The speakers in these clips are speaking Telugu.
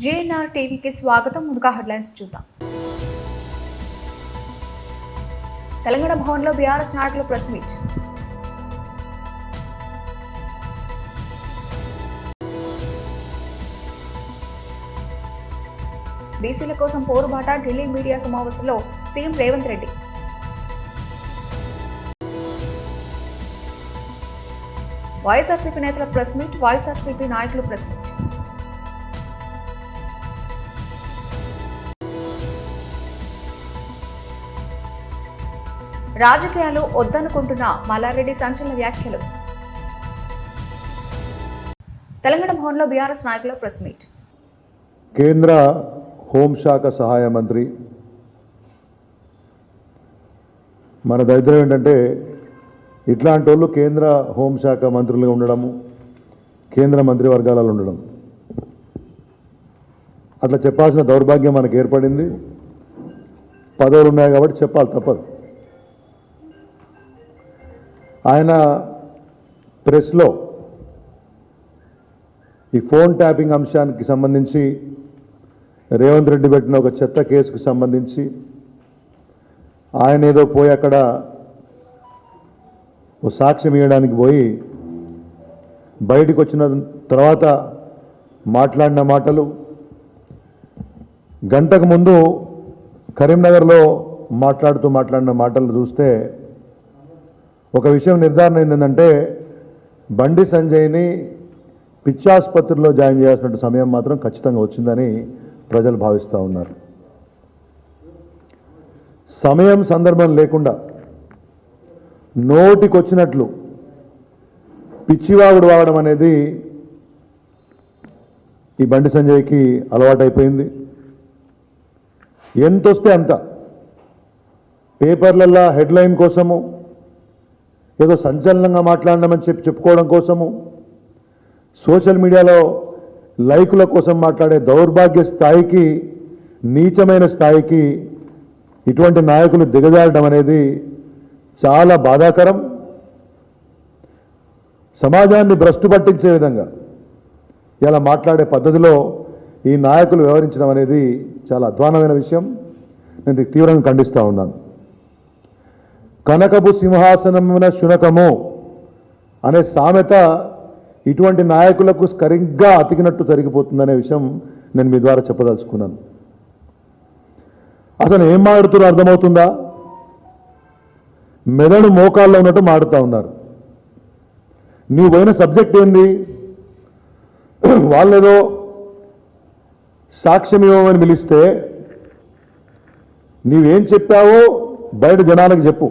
JNR టీవీకి స్వాగతం. ముందుగా హెడ్లైన్స్ చూద్దాం. తెలంగాణ భవన్లో బీఆర్ఎస్ నాయకులు ప్రెస్ మీట్. బీసీల కోసం పోరుబాట. ఢిల్లీ మీడియా సమావేశంలో సీఎం రేవంత్ రెడ్డి. వైఎస్ఆర్సీపీ నేతల ప్రెస్ మీట్. వైఎస్ఆర్సీపీ నాయకులు ప్రెస్ మీట్. రాజకీయాలు వద్దనుకుంటున్న మల్లారెడ్డి సంచలన వ్యాఖ్యలు. తెలంగాణ భవన్లో బీఆర్ఎస్ నాయకుల ప్రెస్ మీట్. కేంద్ర హోంశాఖ సహాయ మంత్రి, మన దరిద్రం ఏంటంటే ఇట్లాంటి వాళ్ళు కేంద్ర హోంశాఖ మంత్రులుగా ఉండడము, కేంద్ర మంత్రివర్గాలలో ఉండడం, అట్లా చెప్పాల్సిన దౌర్భాగ్యం మనకు ఏర్పడింది. పదవులు ఉన్నాయి కాబట్టి చెప్పాలి, తప్పదు. ఆయన ప్రెస్లో ఈ ఫోన్ ట్యాపింగ్ అంశానికి సంబంధించి రేవంత్ రెడ్డి పెట్టిన ఒక చెత్త కేసుకు సంబంధించి ఆయన ఏదో పోయి అక్కడ ఓ సాక్ష్యం ఇవ్వడానికి పోయి బయటకు వచ్చిన తర్వాత మాట్లాడిన మాటలు, గంటకు ముందు కరీంనగర్లో మాట్లాడిన మాటలు చూస్తే ఒక విషయం నిర్ధారణ ఏంటంటే బండి సంజయ్ని పిచ్చాసుపత్రిలో జాయిన్ చేయాల్సిన సమయం మాత్రం ఖచ్చితంగా వచ్చిందని ప్రజలు భావిస్తూ ఉన్నారు. సమయం సందర్భం లేకుండా నోటికొచ్చినట్లు పిచ్చివాగుడు వాగడం అనేది ఈ బండి సంజయ్కి అలవాటైపోయింది. ఎంతొస్తే అంత పేపర్లల్లో హెడ్లైన్ కోసము, ఏదో సంచలనంగా మాట్లాడమని చెప్పుకోవడం కోసము, సోషల్ మీడియాలో లైకుల కోసం మాట్లాడే దౌర్భాగ్య స్థాయికి, నీచమైన స్థాయికి ఇటువంటి నాయకులు దిగజారడం అనేది చాలా బాధాకరం. సమాజాన్ని భ్రష్టు పట్టించే విధంగా ఇలా మాట్లాడే పద్ధతిలో ఈ నాయకులు వ్యవహరించడం అనేది చాలా అధ్వానమైన విషయం. నేను తీవ్రంగా ఖండిస్తూ ఉన్నాను. కనకపు సింహాసనమున శునకము అనే సామెత ఇటువంటి నాయకులకు సరిగ్గా అతికినట్టు జరిగిపోతుందనే విషయం నేను మీ ద్వారా చెప్పదలుచుకున్నాను. అసలు ఏం మాట్లాడుతున్నారో అర్థమవుతుందా? మెదడు మోకాల్లో ఉన్నట్టు మాడుతూ ఉన్నారు. నీవు పోయిన సబ్జెక్ట్ ఏంది? వాళ్ళేదో సాక్ష్యం ఇవ్వమని పిలిస్తే నీవేం చెప్పావో బయట జనాలకు చెప్పు.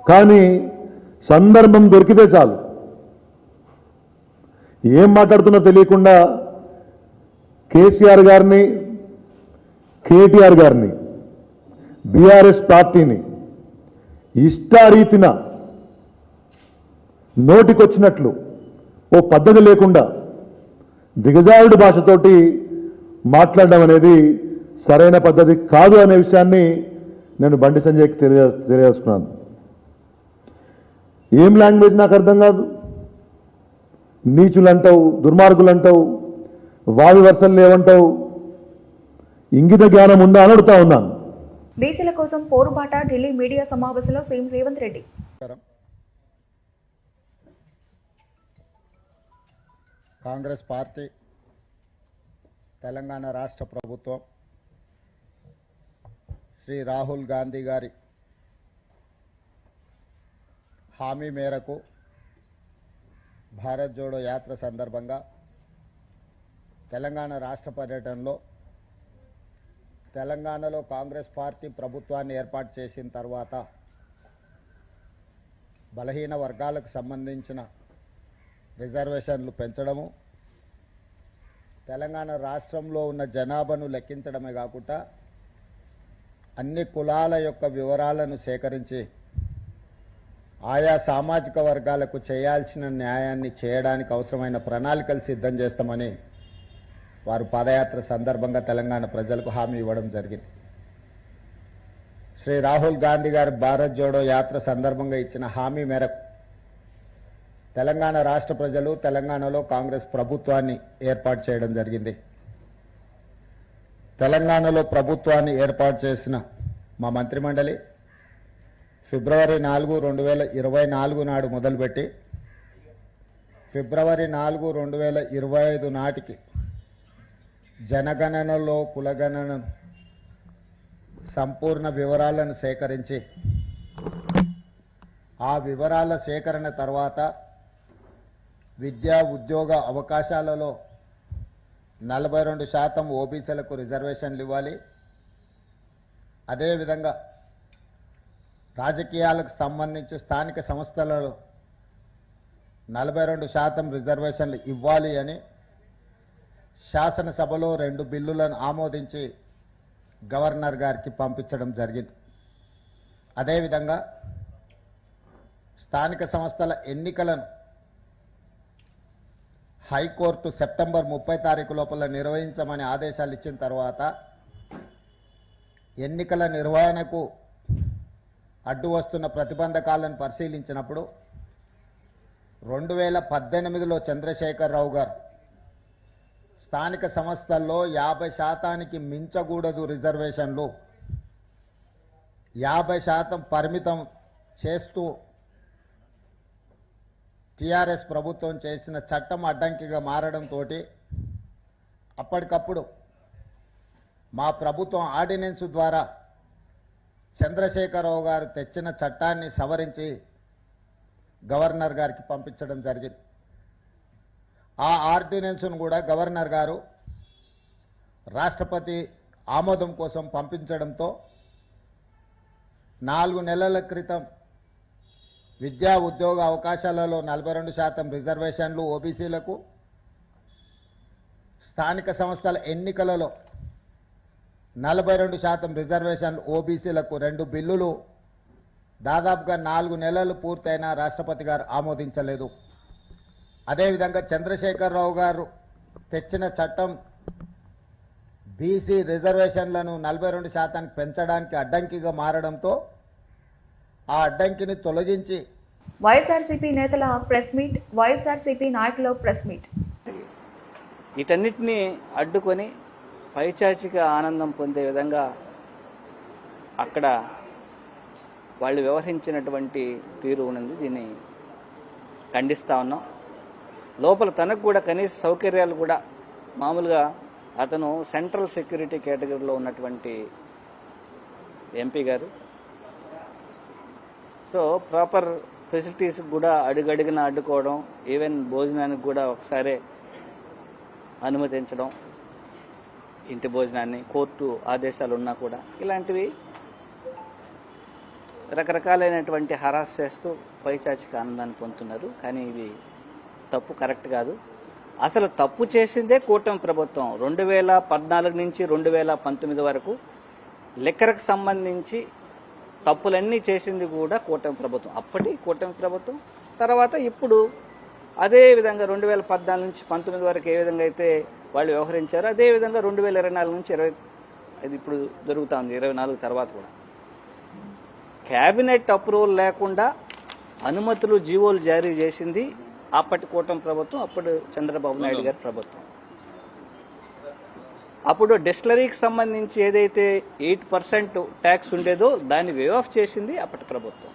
కానీ సందర్భం దొరికితే చాలు, ఏం మాట్లాడుతున్నా తెలియకుండా కేసీఆర్ గారిని, కేటీఆర్ గారిని, బీఆర్ఎస్ పార్టీని ఇష్టారీతిన నోటికొచ్చినట్లు ఓ పద్ధతి లేకుండా దిగజారుడు భాషతోటి మాట్లాడడం అనేది సరైన పద్ధతి కాదు అనే విషయాన్ని నేను బండి సంజయ్కి తెలియజేస్తున్నాను. ఏం లాంగ్వేజ్ నాకు అర్థం కాదు. నీచులు అంటావు, దుర్మార్గులు అంటావు, వావి వరుసలు లేవంటావు. ఇంగిత జ్ఞానం ఉందా అని అడుగుతా ఉన్నాను. బీసీల కోసం పోరుబాట. ఢిల్లీ మీడియా సమావేశంలో సీఎం రేవంత్ రెడ్డి. కాంగ్రెస్ పార్టీ, తెలంగాణ రాష్ట్ర ప్రభుత్వం శ్రీ రాహుల్ గాంధీ గారి హామీ మేరకు భారత్ జోడో యాత్ర సందర్భంగా తెలంగాణ రాష్ట్ర పర్యటనలో తెలంగాణలో కాంగ్రెస్ పార్టీ ప్రభుత్వాన్ని ఏర్పాటు చేసిన తర్వాత బలహీన వర్గాలకు సంబంధించిన రిజర్వేషన్లు పెంచడము, తెలంగాణ రాష్ట్రంలో ఉన్న జనాభాను లెక్కించడమే కాకుండా అన్ని కులాల యొక్క వివరాలను సేకరించి ఆయా సామాజిక వర్గాలకు చేయాల్సిన న్యాయాన్ని చేయడానికి అవసరమైన ప్రణాళికలు సిద్ధం చేస్తామని వారు పాదయాత్ర సందర్భంగా తెలంగాణ ప్రజలకు హామీ ఇవ్వడం జరిగింది. శ్రీ రాహుల్ గాంధీ గారి భారత్ జోడో యాత్ర సందర్భంగా ఇచ్చిన హామీ మేరకు తెలంగాణ రాష్ట్ర ప్రజలు తెలంగాణలో కాంగ్రెస్ ప్రభుత్వాన్ని ఏర్పాటు చేయడం జరిగింది. తెలంగాణలో ప్రభుత్వాన్ని ఏర్పాటు చేసిన మా మంత్రిమండలి ఫిబ్రవరి 4, 2024 నాడు మొదలుపెట్టి ఫిబ్రవరి 4, 2025 నాటికి జనగణనలో కులగణన సంపూర్ణ వివరాలను సేకరించి ఆ వివరాల సేకరణ తర్వాత విద్యా ఉద్యోగ అవకాశాలలో 42% ఓబీసీలకు రిజర్వేషన్లు ఇవ్వాలి. అదేవిధంగా రాజకీయాలకు సంబంధించి స్థానిక సంస్థలలో 42% రిజర్వేషన్లు ఇవ్వాలి అని శాసనసభలో 2 బిల్లులను ఆమోదించి గవర్నర్ గారికి పంపించడం జరిగింది. అదేవిధంగా స్థానిక సంస్థల ఎన్నికలను హైకోర్టు సెప్టెంబర్ 30 తారీఖు లోపల నిర్వహించమని ఆదేశాలు ఇచ్చిన తర్వాత ఎన్నికల నిర్వహణకు అడ్డు వస్తున్న ప్రతిబంధకాలను పరిశీలించినప్పుడు 2018లో చంద్రశేఖరరావు గారు స్థానిక సంస్థల్లో 50% మించకూడదు రిజర్వేషన్లు, 50% పరిమితం చేస్తూ టీఆర్ఎస్ ప్రభుత్వం చేసిన చట్టం అడ్డంకిగా మారడంతో అప్పటికప్పుడు మా ప్రభుత్వం ఆర్డినెన్స్ ద్వారా చంద్రశేఖరరావు గారు తెచ్చిన చట్టాన్ని సవరించి గవర్నర్ గారికి పంపించడం జరిగింది. ఆ ఆర్డినెన్స్ను కూడా గవర్నర్ గారు రాష్ట్రపతి ఆమోదం కోసం పంపించడంతో 4 నెలల క్రితం విద్యా ఉద్యోగ అవకాశాలలో 42% రిజర్వేషన్లు ఓబీసీలకు, స్థానిక సంస్థల ఎన్నికలలో 42% రిజర్వేషన్లు ఓబీసీలకు 2 బిల్లులు దాదాపుగా 4 నెలలు పూర్తయినా రాష్ట్రపతి గారు ఆమోదించలేదు. అదేవిధంగా చంద్రశేఖరరావు గారు తెచ్చిన చట్టం బీసీ రిజర్వేషన్లను 42% పెంచడానికి అడ్డంకిగా మారడంతో ఆ అడ్డంకిని తొలగించి వైఎస్ఆర్సీపీ నేతల ప్రెస్ మీట్, వైఎస్ఆర్సీపీ నాయకుల ప్రెస్ మీట్. వీటన్నిటినీ అడ్డుకొని పైచాచిక ఆనందం పొందే విధంగా అక్కడ వాళ్ళు వ్యవహరించినటువంటి తీరు ఉన్నది. దీన్ని ఖండిస్తూ ఉన్నాం. లోపల తనకు కూడా కనీస సౌకర్యాలు కూడా మామూలుగా అతను సెంట్రల్ సెక్యూరిటీ కేటగిరీలో ఉన్నటువంటి ఎంపీ గారు. సో ప్రాపర్ ఫెసిలిటీస్ కూడా అడుగడుగున అడ్డుకోవడం, ఈవెన్ భోజనానికి కూడా ఒకసారి అనుమతించడం, ఇంటి భోజనాన్ని కోర్టు ఆదేశాలు ఉన్నా కూడా ఇలాంటివి రకరకాలైనటువంటి హరాస్ చేస్తూ పైచాచిక ఆనందాన్ని పొందుతున్నారు. కానీ ఇవి తప్పు, కరెక్ట్ కాదు. అసలు తప్పు చేసిందే కూటమి ప్రభుత్వం. 2014 నుంచి 2019 వరకు లిక్కర్కు సంబంధించి తప్పులన్నీ చేసింది కూడా కూటమి ప్రభుత్వం. అప్పటి కూటమి ప్రభుత్వం తర్వాత ఇప్పుడు అదే విధంగా 2014 నుంచి 19 వరకు ఏ విధంగా అయితే వాళ్ళు వ్యవహరించారో అదే విధంగా 2024 నుంచి 20 ఇది ఇప్పుడు జరుగుతూ ఉంది. 24 తర్వాత కూడా క్యాబినెట్ అప్రూవల్ లేకుండా అనుమతులు, జీవోలు జారీ చేసింది అప్పటి కూటమి ప్రభుత్వం, అప్పుడు చంద్రబాబు నాయుడు గారి ప్రభుత్వం. అప్పుడు డిస్టిలరీకి సంబంధించి ఏదైతే 8% ట్యాక్స్ ఉండేదో దాన్ని వే ఆఫ్ చేసింది అప్పటి ప్రభుత్వం.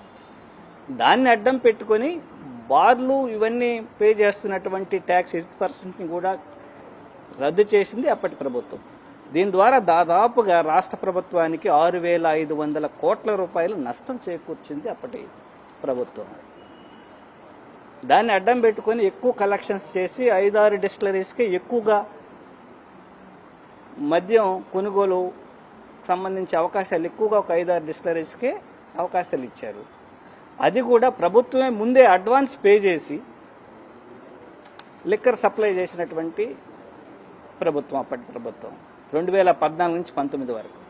దాన్ని అడ్డం పెట్టుకొని బార్లు ఇవన్నీ పే చేస్తున్నటువంటి ట్యాక్స్ 8%ని కూడా రద్దు చేసింది అప్పటి ప్రభుత్వం. దీని ద్వారా దాదాపుగా రాష్ట్ర ప్రభుత్వానికి 6,500 కోట్ల రూపాయలు నష్టం చేకూర్చింది అప్పటి ప్రభుత్వం. దాన్ని అడ్డం పెట్టుకొని ఎక్కువ కలెక్షన్స్ చేసి 5-6 డిస్టిలరీస్కి ఎక్కువగా మద్యం కొనుగోలు సంబంధించి అవకాశాలు ఎక్కువగా ఒక 5-6 డిస్టిలరీస్కే అవకాశాలు ఇచ్చారు. అది కూడా ప్రభుత్వమే ముందే అడ్వాన్స్ పే చేసి లిక్కర్ సప్లై చేసినటువంటి ప్రభుత్వం అప్పటి ప్రభుత్వం 2014 నుంచి 19 వరకు.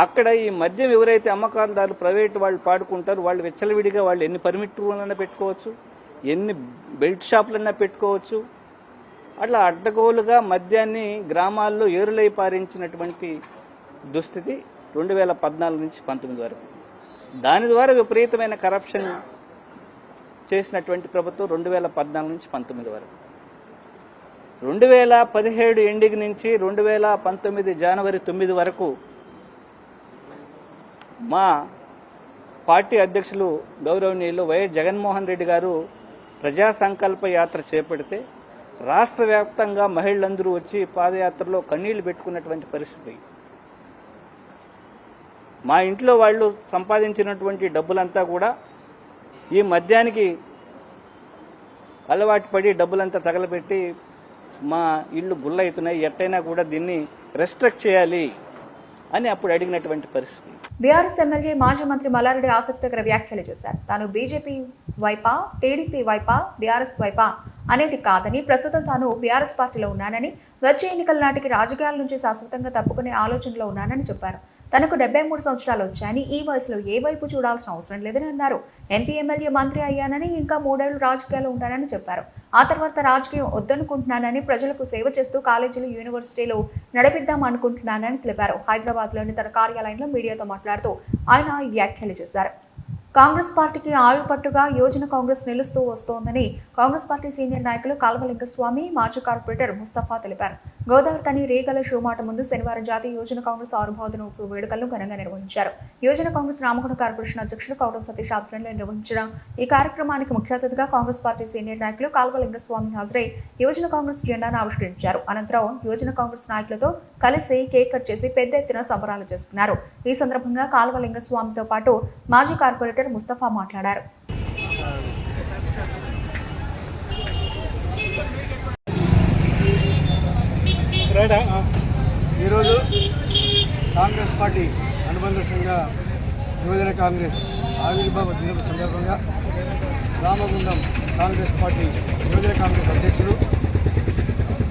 అక్కడ ఈ మద్యం ఎవరైతే అమ్మకాలదారులు ప్రైవేటు వాళ్ళు పాడుకుంటారు, వాళ్ళు విచ్చలవిడిగా వాళ్ళు ఎన్ని పర్మిట్ రూమ్లన్నా పెట్టుకోవచ్చు, ఎన్ని బెల్ట్ షాపులన్నా పెట్టుకోవచ్చు. అట్లా అడ్డగోలుగా మద్యాన్ని గ్రామాల్లో ఏరులై పారించినటువంటి దుస్థితి 2014 నుంచి 19 వరకు. దాని ద్వారా విపరీతమైన కరప్షన్ చేసినటువంటి ప్రభుత్వం 2014 నుంచి 19 వరకు. 2017 ఎండింగ్ నుంచి 2019 జనవరి 9 వరకు మా పార్టీ అధ్యక్షులు గౌరవనీయులు వైఎస్ జగన్మోహన్ రెడ్డి గారు ప్రజా సంకల్ప యాత్ర చేపడితే రాష్ట్ర వ్యాప్తంగా మహిళలందరూ వచ్చి పాదయాత్రలో కన్నీళ్లు పెట్టుకున్నటువంటి పరిస్థితి. మా ఇంట్లో వాళ్ళు సంపాదించినటువంటి డబ్బులంతా కూడా ఈ మద్యానికి అలవాటు పడి డబ్బులంతా తగలబెట్టి మా ఇళ్ళు గుల్లవుతున్నాయి, ఎట్టయినా కూడా దీన్ని రెస్ట్రిక్ట్ చేయాలి అని అప్పుడు అడిగినటువంటి పరిస్థితి. బీఆర్ఎస్ ఎమ్మెల్యే మాజీ మంత్రి మల్లారెడ్డి ఆసక్తికర వ్యాఖ్యలు చేశారు. తాను బీజేపీ వైపా, టీడీపీ వైపా, బీఆర్ఎస్ వైపా అనేది కాదని, ప్రస్తుతం తాను బీఆర్ఎస్ పార్టీలో ఉన్నానని, వచ్చే ఎన్నికల నాటికి రాజకీయాల నుంచి శాశ్వతంగా తప్పుకునే ఆలోచనలో ఉన్నానని చెప్పారు. తనకు 73 సంవత్సరాలు వచ్చాయని, ఈ వయసులో ఏ వైపు చూడాల్సిన అవసరం లేదని అన్నారు. ఎంపీ, ఎమ్మెల్యే, మంత్రి అయ్యానని, ఇంకా 3 ఏళ్లు రాజకీయాల్లో ఉంటానని చెప్పారు. ఆ తర్వాత రాజకీయం వద్దనుకుంటున్నానని, ప్రజలకు సేవ చేస్తూ కాలేజీలు, యూనివర్సిటీలు నడిపిద్దాం అనుకుంటున్నానని తెలిపారు. హైదరాబాద్లోని తన కార్యాలయంలో మీడియాతో మాట్లాడుతూ ఆయన ఈ వ్యాఖ్యలు చేశారు. కాంగ్రెస్ పార్టీకి ఆయుపట్టుగా యువజన కాంగ్రెస్ నిలుస్తూ వస్తోందని కాంగ్రెస్ పార్టీ సీనియర్ నాయకులు కాల్వలింగస్వామి, మాజీ కార్పొరేటర్ ముస్తఫా తెలిపారు. గోదావరికని రేగల షోమాట ముందు శనివారం జాతీయ యువజన కాంగ్రెస్ ఆవిర్భావ దినోత్సవ వేడుకలను ఘనంగా నిర్వహించారు. యువజన కాంగ్రెస్ రామగుండ కార్పొరేషన్ అధ్యక్షుడు కౌటం సతీష్ ఆధ్వర్యంలో నిర్వహించిన ఈ కార్యక్రమానికి ముఖ్య అతిథిగా కాంగ్రెస్ పార్టీ సీనియర్ నాయకులు కాల్వలింగస్వామి హాజరై యువజన కాంగ్రెస్ జెండాను ఆవిష్కరించారు. అనంతరం యువజన కాంగ్రెస్ నాయకులతో కలిసి కేక్ కట్ చేసి పెద్ద ఎత్తున సంబరాలు చేసుకున్నారు. ఈ సందర్భంగా కాల్వలింగస్వామితో పాటు మాజీ కార్పొరేటర్ ముస్తఫా మాట్లాడారు. ఈరోజు కాంగ్రెస్ పార్టీ అనుబంధ సంఘ యువజన కాంగ్రెస్ ఆవిర్భావ దినం సందర్భంగా రామగుండం కాంగ్రెస్ పార్టీ యువజన కాంగ్రెస్ అధ్యక్షుడు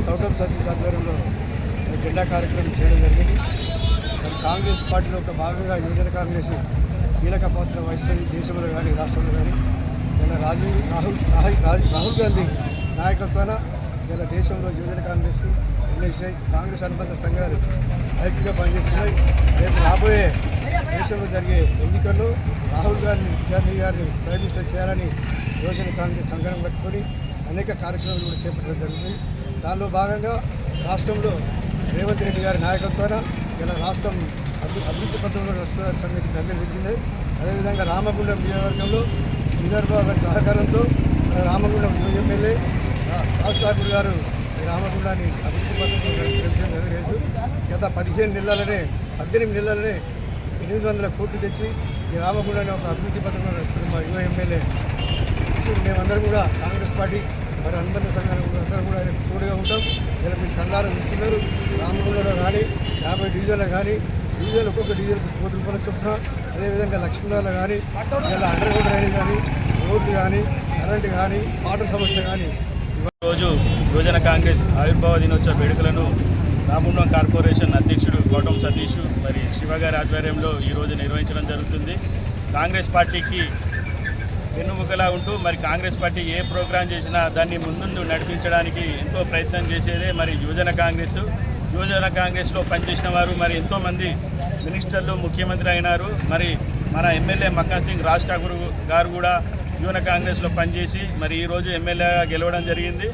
కౌటం సతీష్ ఆధ్వర్యంలో జెండా కార్యక్రమం చేయడం జరిగింది. మరి కాంగ్రెస్ పార్టీలో ఒక భాగంగా యువజన కాంగ్రెస్ కీలక పాత్ర వహిస్తుంది. దేశంలో కానీ రాష్ట్రంలో కానీ ఇలా రాహుల్ గాంధీ నాయకత్వాన ఇలా దేశంలో యువజన కాంగ్రెస్, ఎన్ఎస్ఐ, కాంగ్రెస్ అనుబంధ సంఘాలు ఐక్యంగా పనిచేస్తున్నాయి. రేపు రాబోయే దేశంలో జరిగే ఎన్నికల్లో రాహుల్ గాంధీ గారిని ప్రైమ్ మినిస్టర్ చేయాలని యువజన కాంగ్రెస్ కంకణం కట్టుకొని అనేక కార్యక్రమాలు కూడా చేపట్టడం జరుగుతుంది. దానిలో భాగంగా రాష్ట్రంలో రేవంత్ రెడ్డి గారి నాయకత్వాన ఇలా రాష్ట్రం అభివృద్ధి పథంలో వస్తున్న సంగతి నిర్వహించింది. అదేవిధంగా రామగుండం నియోజకవర్గంలో విదర్భ గారి సహకారంతో రామగుండం ఎమ్మెల్యే రాజ్ ఠాకూర్ గారు ఈ రామగుండాన్ని అభివృద్ధి పథకంలో నెరవేర్చు గత 18 నెలలనే 800 కోట్లు తెచ్చి ఈ రామగుండాన్ని ఒక అభివృద్ధి పథకంలో నడుపుతున్న మా యువ ఎమ్మెల్యే మేమందరం కూడా కాంగ్రెస్ పార్టీ మరి అనుబంధ సంఘాలు అందరం కూడా ఆయన తోడుగా ఉంటాం. ఇలా మీరు చందాలు ఇస్తున్నారు. రామగుండంలో కానీ 50 డివిజన్లు కానీ డీజిల్ ఒక్కొక్క డీజిల్కి ₹1 చొప్పున, అదేవిధంగా లక్ష్మీనగర్లో కానీ ఇలా అండర్గ్రౌండ్ రైలు కానీ రోడ్లు కానీ కరెంటు కానీ వాటర్ సమస్య కానీ. ఈరోజు యువజన కాంగ్రెస్ ఆవిర్భావ దినోత్సవ వేడుకలను రామగుండం కార్పొరేషన్ అధ్యక్షుడు కౌటం సతీష్ మరి శివగారి ఆధ్వర్యంలో ఈరోజు నిర్వహించడం జరుగుతుంది. కాంగ్రెస్ పార్టీకి వెన్నుముకలా ఉంటూ మరి కాంగ్రెస్ పార్టీ ఏ ప్రోగ్రాం చేసినా దాన్ని ముందు నడిపించడానికి ఎంతో ప్రయత్నం చేసేదే మరి యువజన కాంగ్రెస్. యువజన కాంగ్రెస్లో పనిచేసిన వారు మరి ఎంతోమంది మినిస్టర్లు, ముఖ్యమంత్రి అయినారు. మరి మన ఎమ్మెల్యే మక్కన్ సింగ్ రాజ్ ఠాకూర్ గారు కూడా యువజన కాంగ్రెస్లో పనిచేసి మరి ఈరోజు ఎమ్మెల్యేగా గెలవడం జరిగింది.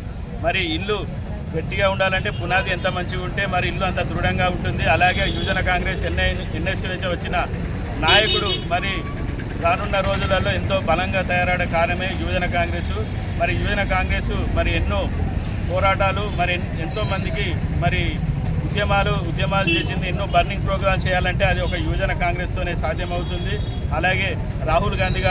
మరి ఇల్లు గట్టిగా ఉండాలంటే పునాది ఎంత మంచిగా ఉంటే మరి ఇల్లు అంత దృఢంగా ఉంటుంది. అలాగే యువజన కాంగ్రెస్ ఎన్ఎస్సీ నుంచి వచ్చిన నాయకుడు మరి రానున్న రోజులలో ఎంతో బలంగా తయారడే కారణమే యువజన కాంగ్రెస్. మరి యువజన కాంగ్రెస్ మరి ఎన్నో పోరాటాలు మరి ఎంతోమందికి మరి ఉద్యమాలు చేసింది. ఎన్నో బర్నింగ్ ప్రోగ్రామ్స్ చేయాలంటే అది ఒక యువజన కాంగ్రెస్తోనే సాధ్యమవుతుంది. అలాగే రాహుల్ గాంధీ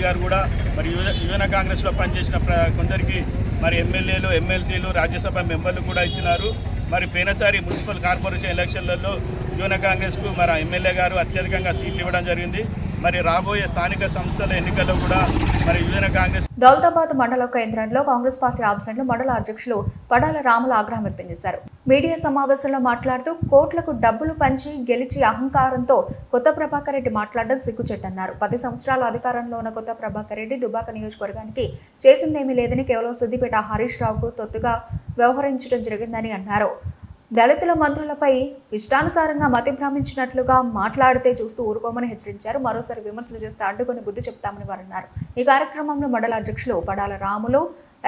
గారు కూడా మరి యువజన కాంగ్రెస్లో పనిచేసిన కొందరికి మరి ఎమ్మెల్యేలు, ఎమ్మెల్సీలు, రాజ్యసభ మెంబర్లు కూడా ఇచ్చినారు. మరి పోయినసారి మున్సిపల్ కార్పొరేషన్ ఎలక్షన్లలో యువజన కాంగ్రెస్కు మరి ఎమ్మెల్యే గారు అత్యధికంగా సీట్లు ఇవ్వడం జరిగింది. మరి రాబోయే స్థానిక సంస్థల ఎన్నికల్లో కూడా మరి యువజన కాంగ్రెస్. దౌలతాబాద్ మండల కేంద్రంలో కాంగ్రెస్ పార్టీ ఆధ్వర్యంలో మండల అధ్యక్షులు పడాల రాములు ఆగ్రహం వ్యక్తం చేశారు. మీడియా సమావేశంలో మాట్లాడుతూ కోట్లకు డబ్బులు పంచి గెలిచి అహంకారంతో కొత్త ప్రభాకర్ రెడ్డి మాట్లాడడం సిగ్గుచెట్టన్నారు. 10 సంవత్సరాల అధికారంలో ఉన్న కొత్త ప్రభాకర్ రెడ్డి దుబ్బాక నియోజకవర్గానికి చేసిందేమీ లేదని, కేవలం సిద్దిపేట హరీష్ రావుకు తొత్తుగా వ్యవహరించడం జరిగిందని అన్నారు. దళితుల మంత్రులపై ఇష్టానుసారంగా మతి భ్రమించినట్లుగా మాట్లాడితే చూస్తూ ఊరుకోమని హెచ్చరించారు. మరోసారి విమర్శలు చేస్తే అడ్డుకొని బుద్ధి చెప్తామని వారు అన్నారు. ఈ కార్యక్రమంలో మండల అధ్యక్షులు పడాల రాములు,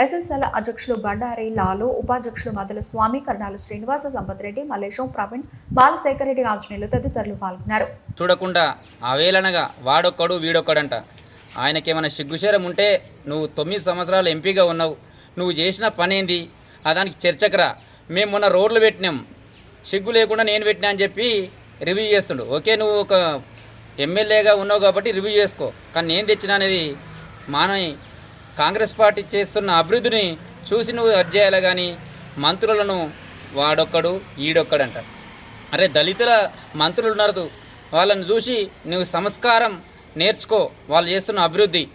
ఎస్ఎస్ఎల్ అధ్యక్షులు బండారి లాలు, ఉపాధ్యక్షులు మధుల స్వామి, కర్ణాలు శ్రీనివాస, సంపత్ రెడ్డి, మల్లేశం, ప్రవీణ్, బాలశేఖర్ రెడ్డి, ఆంజనేయులు తదితరులు పాల్గొన్నారు. చూడకుండా ఆవేళనగా వాడొక్కడు వీడొక్కడంట. ఆయనకేమైనా సిగ్గుశరం ఉంటే నువ్వు 9 సంవత్సరాలు ఎంపీగా ఉన్నావు, నువ్వు చేసిన పని ఏంది దానికి చర్చకురా. మేము మొన్న రోడ్లు పెట్టినాం, సిగ్గు లేకుండా నేను పెట్టినా అని చెప్పి రివ్యూ చేస్తుండు. ఓకే, నువ్వు ఒక ఎమ్మెల్యేగా ఉన్నావు కాబట్టి రివ్యూ చేసుకో, కానీ నేను తెచ్చినా అనేది మానవి. కాంగ్రెస్ పార్టీ చేస్తున్న అభివృద్ధిని చూసి నువ్వు అది చేయాలి, కానీ మంత్రులను వాడొక్కడు ఈడొక్కడంట. అరే, దళితుల మంత్రులు ఉన్నారు, వాళ్ళని చూసి నువ్వు సంస్కారం నేర్చుకో, వాళ్ళు చేస్తున్న అభివృద్ధి.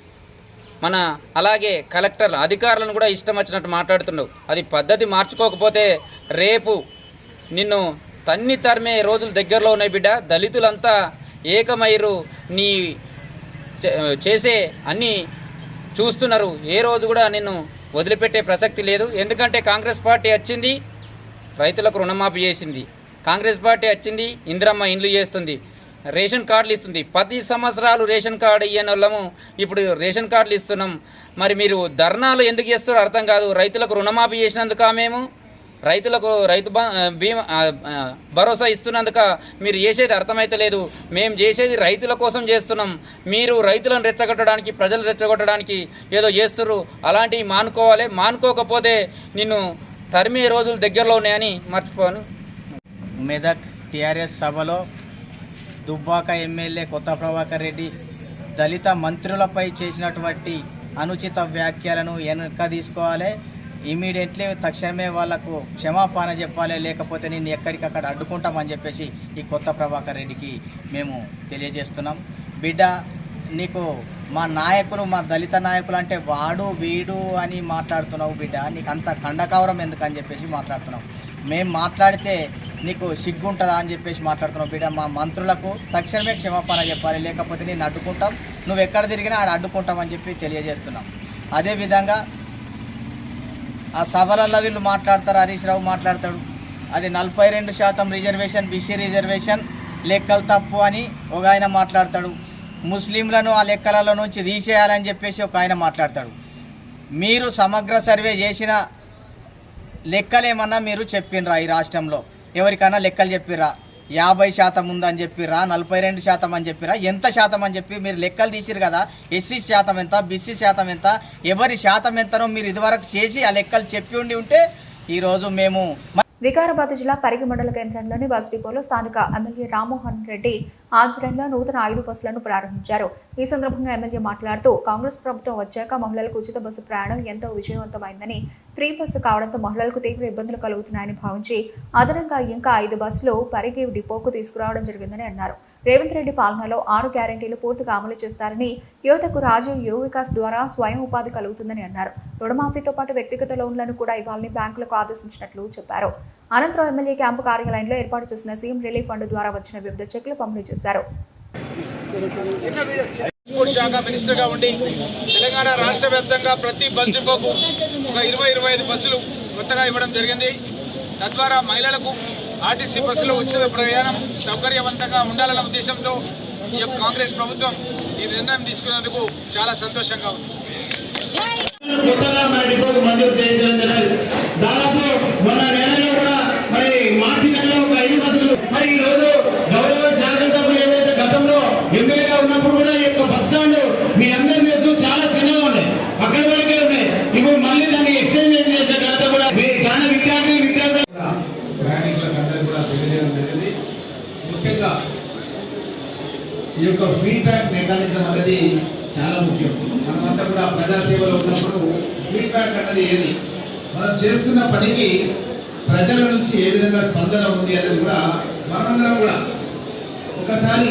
మన అలాగే కలెక్టర్ అధికారులను కూడా ఇష్టం వచ్చినట్టు మాట్లాడుతున్నావు. అది పద్ధతి మార్చుకోకపోతే రేపు నిన్ను తన్ని తరిమే రోజులు దగ్గరలో ఉన్నాయి బిడ్డ. దళితులంతా ఏకమైరు, నీ చేసే అన్నీ చూస్తున్నారు. ఏ రోజు కూడా నిన్ను వదిలిపెట్టే ప్రసక్తి లేదు. ఎందుకంటే కాంగ్రెస్ పార్టీ వచ్చింది, రైతులకు రుణమాఫీ చేసింది. కాంగ్రెస్ పార్టీ వచ్చింది, ఇందిరమ్మ ఇండ్లు చేస్తుంది, రేషన్ కార్డులు ఇస్తుంది. 10 సంవత్సరాలు రేషన్ కార్డు ఇయ్యని వాళ్ళము ఇప్పుడు రేషన్ కార్డులు ఇస్తున్నాం. మరి మీరు ధర్నాలు ఎందుకు చేస్తారో అర్థం కాదు. రైతులకు రుణమాఫీ చేసినందుక, మేము రైతులకు రైతు బీమా భరోసా ఇస్తున్నందుక మీరు చేసేది అర్థమైతే లేదు. మేము చేసేది రైతుల కోసం చేస్తున్నాం. మీరు రైతులను రెచ్చగొట్టడానికి, ప్రజలు రెచ్చగొట్టడానికి ఏదో చేస్తున్నారు. అలాంటివి మానుకోవాలి. మానుకోకపోతే నిన్ను తరిమే రోజులు దగ్గరలో ఉన్నాయని మర్చిపోను. మెదక్ టీఆర్ఎస్ సభలో దుబ్బాక ఎమ్మెల్యే కొత్త ప్రభాకర్ రెడ్డి దళిత మంత్రులపై చేసినటువంటి అనుచిత వ్యాఖ్యలను వెనక తీసుకోవాలి. ఇమీడియట్లీ తక్షణమే వాళ్లకు క్షమాపణ చెప్పాలి, లేకపోతే నేను ఎక్కడికక్కడ అడ్డుకుంటామని చెప్పేసి ఈ కొత్త ప్రభాకర్ రెడ్డికి మేము తెలియజేస్తున్నాం. బిడ్డ, నీకు మా నాయకులు, మా దళిత నాయకులు అంటే వాడు వీడు అని మాట్లాడుతున్నావు బిడ్డ. నీకు అంత కండకవరం ఎందుకని చెప్పేసి మాట్లాడుతున్నావు. మేము మాట్లాడితే నీకు సిగ్గుంటుందా అని చెప్పేసి మాట్లాడుతున్నావు బిడ్డ. మా మంత్రులకు తక్షణమే క్షమాపణ చెప్పాలి, లేకపోతే నేను అడ్డుకుంటాం, నువ్వు ఎక్కడ తిరిగినా ఆడ అడ్డుకుంటామని చెప్పి తెలియజేస్తున్నాం. అదేవిధంగా ఆ సభలలో వీళ్ళు మాట్లాడతారు, హరీష్ రావు మాట్లాడతాడు, అది 42% రిజర్వేషన్, బీసీ రిజర్వేషన్ లెక్కలు తప్పు అని ఒక ఆయన మాట్లాడతాడు. ముస్లింలను ఆ లెక్కలలో నుంచి తీసేయాలని చెప్పేసి ఒక ఆయన మాట్లాడతాడు. మీరు సమగ్ర సర్వే చేసిన లెక్కలేమన్నా మీరు చెప్పినరా? ఈ రాష్ట్రంలో ఎవరికైనా లెక్కలు చెప్పిరా? 50% ఉందని చెప్పిరా, 42% అని చెప్పిరా, ఎంత శాతం అని చెప్పి మీరు లెక్కలు తీసిరు కదా. ఎస్సీ శాతం ఎంత, బీసీ శాతం ఎంత, ఎవరి శాతం ఎంతనో మీరు ఇదివరకు చేసి ఆ లెక్కలు చెప్పి ఉంటే ఈరోజు మేము. వికారాబాద్ జిల్లా పరిగి మండల కేంద్రంలోని బస్ డిపోలో స్థానిక ఎమ్మెల్యే రామ్మోహన్ రెడ్డి ఆధ్వర్యంలో నూతన 5 బస్సులను ప్రారంభించారు. ఈ సందర్భంగా ఎమ్మెల్యే మాట్లాడుతూ, కాంగ్రెస్ ప్రభుత్వం వచ్చాక మహిళలకు ఉచిత బస్సు ప్రయాణం ఎంతో విజయవంతమైందని, ఫ్రీ బస్సు కావడంతో మహిళలకు తీవ్ర ఇబ్బందులు కలుగుతున్నాయని భావించి అదనంగా ఇంకా 5 బస్సులు పరిగి డిపోకు తీసుకురావడం జరిగిందని అన్నారు. రేవంత్ రెడ్డి పాలనలో 6 గ్యారెంటీలు పూర్తిగా అమలు చేస్తారని, యువతకు రాజీవ్ యువ వికాస్ ద్వారా స్వయం ఉపాధి కలుగుతుందని అన్నారు. రుణమాఫీతో పాటు వ్యక్తిగత లోన్లను కూడా ఇవ్వాలని బ్యాంకులకు ఆదేశించినట్లు చెప్పారు. అనంతరం ఎమ్మెల్యే క్యాంపు కార్యాలయంలో ఏర్పాటు చేసిన సీఎం రిలీఫ్ ఫండ్ ద్వారా వచ్చిన వివిధ చెక్లు పంపిణీ చేశారు. శాఖ మినిస్టర్గా ఉండి తెలంగాణ రాష్ట్ర వ్యాప్తంగా ప్రతి బస్ డిపోకు ఒక 20-25 బస్సులు కొత్తగా ఇవ్వడం జరిగింది. తద్వారా మహిళలకు ఆర్టీసీ బస్సులో ఉచిత ప్రయాణం సౌకర్యవంతంగా ఉండాలన్న ఉద్దేశంతో ఈ యొక్క కాంగ్రెస్ ప్రభుత్వం ఈ నిర్ణయం తీసుకున్నందుకు చాలా సంతోషంగా ఉంది. దాదాపు మన నెలలో కూడా మరి మార్చి నెలలో ఒక 5 బస్సులు మరి ఈ రోజు గౌరవ శాసనసభ్యులు ఏవైతే గతంలో ఎమ్మెల్యేగా ఉన్నప్పుడు కూడా ఈ యొక్క బస్ స్టాండ్ మీ అందరి తెలుసు చాలా చిన్నగా ఉన్నాయి, అక్కడి వరకే ఉన్నాయి. ఇప్పుడు మళ్ళీ దాన్ని ఎక్స్చేంజ్ చేసే ఘనత కూడా చాలా విద్యార్థులకు ప్రయాణికులకు కూడా తెలియజేయడం జరిగింది. ముఖ్యంగా ఈ యొక్క ఫీడ్బ్యాక్ మెకానిజం అనేది చాలా ముఖ్యం. మనమంతా కూడా ప్రజాసేవలో ఉన్నప్పుడు ఫీడ్బ్యాక్ అన్నది ఏది, మనం చేస్తున్న పనికి ప్రజల నుంచి ఏ విధంగా స్పందన ఉంది అనేది కూడా మనమందరం కూడా ఒకసారి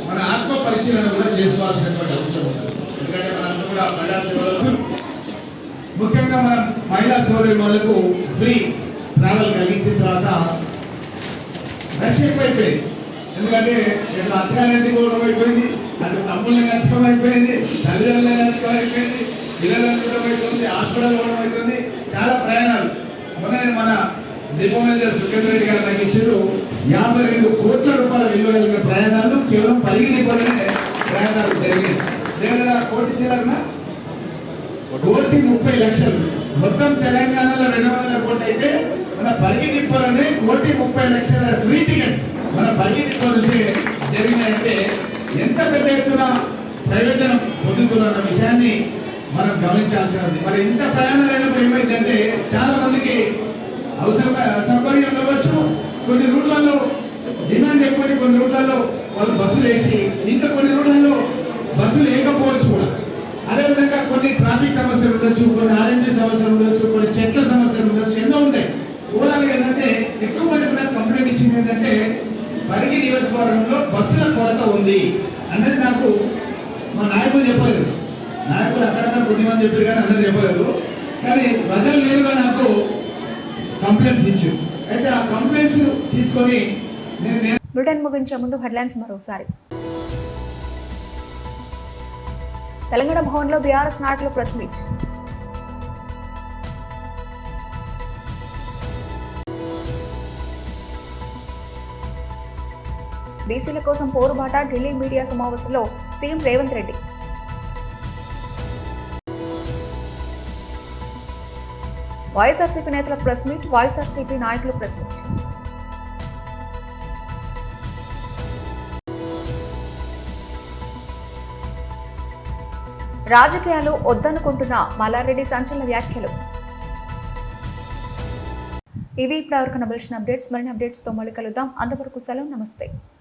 మన ఆత్మ పరిశీలన కూడా చేసుకోవాల్సినటువంటి అవసరం ఉంది. ఎందుకంటే మనంతా కూడా ప్రజాసేవలో ముఖ్యంగా మనం మహిళా సోదరి వాళ్ళకు ఫ్రీ ట్రావెల్ కలిగించిన తర్వాత రష్ ఎక్కువైపోయింది. ఎందుకంటే ఇక్కడ అత్తగారింటి కూడా అయిపోయింది, అటు తమ్ముళ్ళని నచ్చకం అయిపోయింది, తల్లిదండ్రులని నచ్చకం అయిపోయింది, పిల్లలను కూడా అవుతుంది, హాస్పిటల్ కూడా అవుతుంది, చాలా ప్రయాణాలు. మన డిపో మేనేజర్ సుఖేంద్ర రెడ్డి గారు నాకు ఇచ్చారు 52 కోట్ల రూపాయల విలువ కలిగిన ప్రయాణాలు కేవలం పరిగి డిపోలోనే ప్రయాణాలు జరిగాయి. లేదా కోటి ఇచ్చారన్నా 1,30,00,000 మొత్తం తెలంగాణలో 200 కోట్లు అయితే మన పరిగి డిపోలోనే 1,30,00,000 ఫ్రీ టికెట్స్ మన పరిగి డిపో నుంచి జరిగినాయంటే ఎంత పెద్ద ఎత్తున ప్రయోజనం పొందుతున్న విషయాన్ని మనం గమనించాల్సినది. మరి ఇంత ప్రయాణాలు అయినప్పుడు ఏమైందంటే చాలా మందికి అసౌకర్యం కావచ్చు. కొన్ని రూట్లలో డిమాండ్ ఎక్కువ, కొన్ని రూట్లలో వాళ్ళు బస్సులు వేసి, ఇంకా కొన్ని రూట్లలో బస్సులు లేకపోవచ్చు కూడా. అదేవిధంగా కొన్ని ట్రాఫిక్ సమస్యలు ఉండొచ్చు, కొన్ని ఆర్ఎంపీ సమస్యలు ఉండొచ్చు, కొన్ని చెట్ల సమస్యలు ఉండొచ్చు, ఎన్నో ఉంటాయి. ఓవరాల్ ఏంటంటే ఎక్కువ మంది కూడా కంప్లైంట్ ఇచ్చింది ఏంటంటే పరిగి నియోజకవర్గంలో బస్సుల కొరత ఉంది అన్నది నాకు మా నాయకులు చెప్పలేదు. నాయకులు అక్కడక్కడ కొద్దిమంది చెప్పారు కానీ అందరూ చెప్పలేదు. కానీ ప్రజలు నేరుగా నాకు కంప్లైంట్స్ ఇచ్చారు. అయితే ఆ కంప్లైంట్స్ తీసుకొని నేను బ్రిటన్ ముగించే ముందు హెడ్లైన్స్ మరోసారి. తెలంగాణ భవన్లో బీఆర్ఎస్ నాయకులు ప్రెస్ మీట్. బీసీల కోసం పోరుబాట ఢిల్లీ మీడియా సమావేశంలో సీఎం రేవంత్ రెడ్డి. వైఎస్ఆర్సీపీ నేతల ప్రెస్ మీట్, వైఎస్ఆర్సీపీ నాయకులు ప్రెస్ మీట్. రాజకీయాలు వద్దనుకుంటున్న మల్లారెడ్డి సంచలన వ్యాఖ్యలు. ఇవి ఇప్పటివరకు నబిల్సిన అప్డేట్స్. మరిన్ని అప్డేట్స్తో మళ్ళీ కలుద్దాం. అంతవరకు సెలవు, నమస్తే.